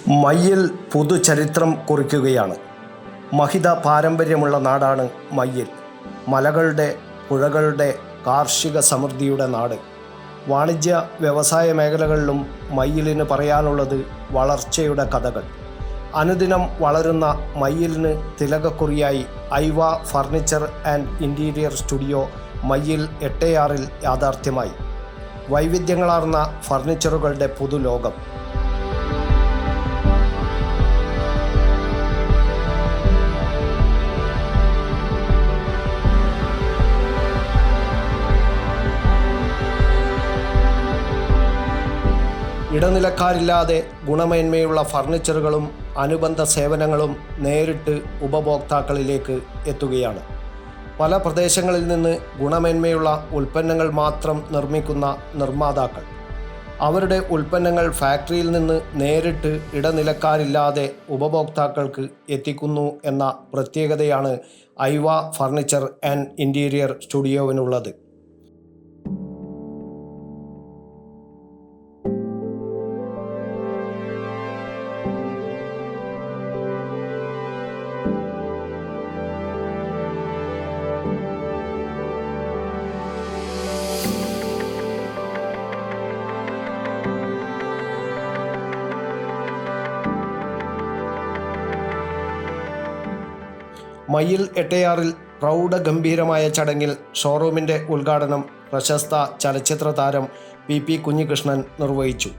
മയ്യിൽ പുതുചരിത്രം കുറിക്കുകയാണ്. മഹിത പാരമ്പര്യമുള്ള നാടാണ് മയ്യിൽ. മലകളുടെ, പുഴകളുടെ, കാർഷിക സമൃദ്ധിയുടെ നാട്. വാണിജ്യ വ്യവസായ മേഖലകളിലും മയ്യിലിന് പറയാനുള്ളത് വളർച്ചയുടെ കഥകൾ. അനുദിനം വളരുന്ന മയ്യിലിന് തിലകക്കുറിയായി Aiva furniture and interior studio Mayyil 8/6 യാഥാർത്ഥ്യമായി. വൈവിധ്യങ്ങളാർന്ന ഫർണിച്ചറുകളുടെ പുതുലോകം. ഇടനിലക്കാരില്ലാതെ ഗുണമേന്മയുള്ള ഫർണിച്ചറുകളും അനുബന്ധ സേവനങ്ങളും നേരിട്ട് ഉപഭോക്താക്കളിലേക്ക് എത്തുകയാണ്. പല പ്രദേശങ്ങളിൽ നിന്ന് ഗുണമേന്മയുള്ള ഉൽപ്പന്നങ്ങൾ മാത്രം നിർമ്മിക്കുന്ന നിർമ്മാതാക്കൾ അവരുടെ ഉൽപ്പന്നങ്ങൾ ഫാക്ടറിയിൽ നിന്ന് നേരിട്ട് ഇടനിലക്കാരില്ലാതെ ഉപഭോക്താക്കൾക്ക് എത്തിക്കുന്നു എന്ന പ്രത്യേകതയാണ് ഐവ ഫർണിച്ചർ ആൻഡ് ഇൻറ്റീരിയർ സ്റ്റുഡിയോവിനുള്ളത്. മയ്യിൽ 8/6 പ്രൗഢഗംഭീരമായ ചടങ്ങിൽ ഷോറൂമിൻ്റെ ഉദ്ഘാടനം പ്രശസ്ത ചലച്ചിത്ര താരം PP കുഞ്ഞികൃഷ്ണൻ നിർവഹിച്ചു.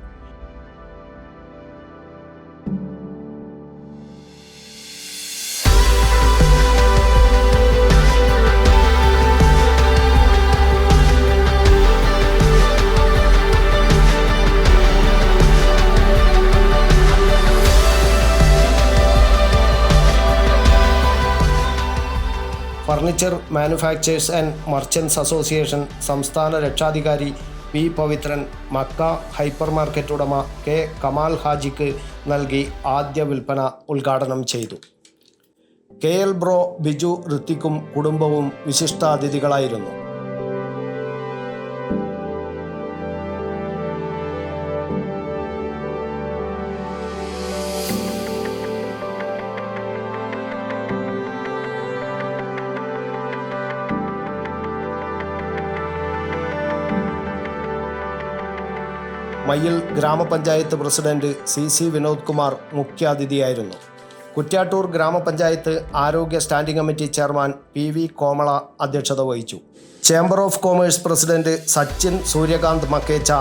Furniture manufacturers and merchants association സംസ്ഥാന രക്ഷാധികാരി P Pavithran Makka hyper market ഉടമ K കമാൽ ഹാജിക്ക് നൽകി ആദ്യ വിൽപ്പന ഉദ്ഘാടനം ചെയ്തു. KL ബ്രോ ബിജു ഋത്തിക്കും കുടുംബവും വിശിഷ്ടാതിഥികളായിരുന്നു. മയ്യിൽ ഗ്രാമപഞ്ചായത്ത് പ്രസിഡന്റ് CC വിനോദ് കുമാർ മുഖ്യാതിഥിയായിരുന്നു. കുറ്റ്യാട്ടൂർ ഗ്രാമപഞ്ചായത്ത് ആരോഗ്യ standing committee chairman PV Komala അധ്യക്ഷത വഹിച്ചു. Chamber of commerce president Sachin Suryakanth Makkecha,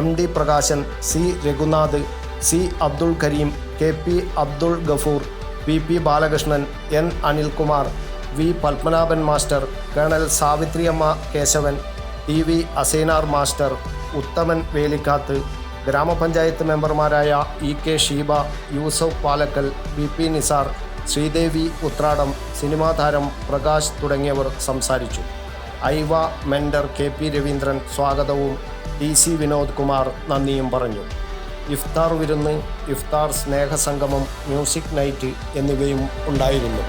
MD Prakashan, C Raghunath, C Abdul Kareem, KP Abdul Gafoor, PP Balakrishnan, N Anilkumar, V Padmanabhan master, colonel Savithriyamma Kesavan, TV Asainar master, Uthaman Velikkath, ഗ്രാമപഞ്ചായത്ത് മെമ്പർമാരായ EK Sheeba, Yusuf Palakkal, BP Nisar, Sreedevi Uthradam, cinema താരം പ്രകാശ് തുടങ്ങിയവർ സംസാരിച്ചു. ഐവ മെൻഡർ KP രവീന്ദ്രൻ സ്വാഗതവും TC വിനോദ് കുമാർ നന്ദിയും പറഞ്ഞു. ഇഫ്താർ വിരുന്ന്, ഇഫ്താർ സ്നേഹസംഗമം, മ്യൂസിക് നൈറ്റ് എന്നിവയും ഉണ്ടായിരുന്നു.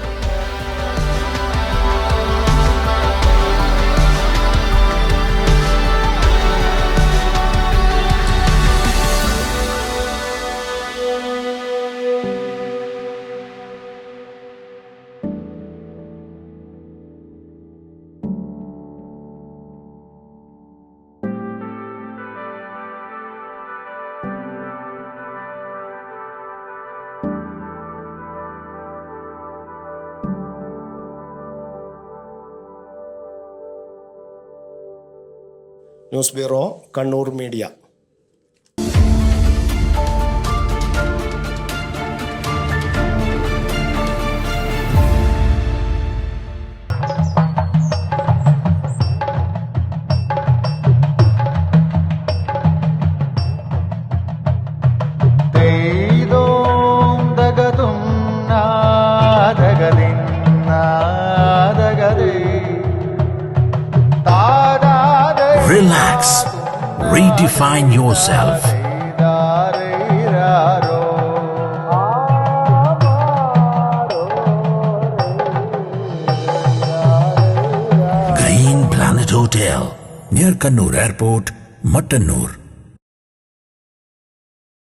News bureau, Kannur media. Relax. Redefine yourself. Green Planet Hotel near Kannur Airport, Mattannur.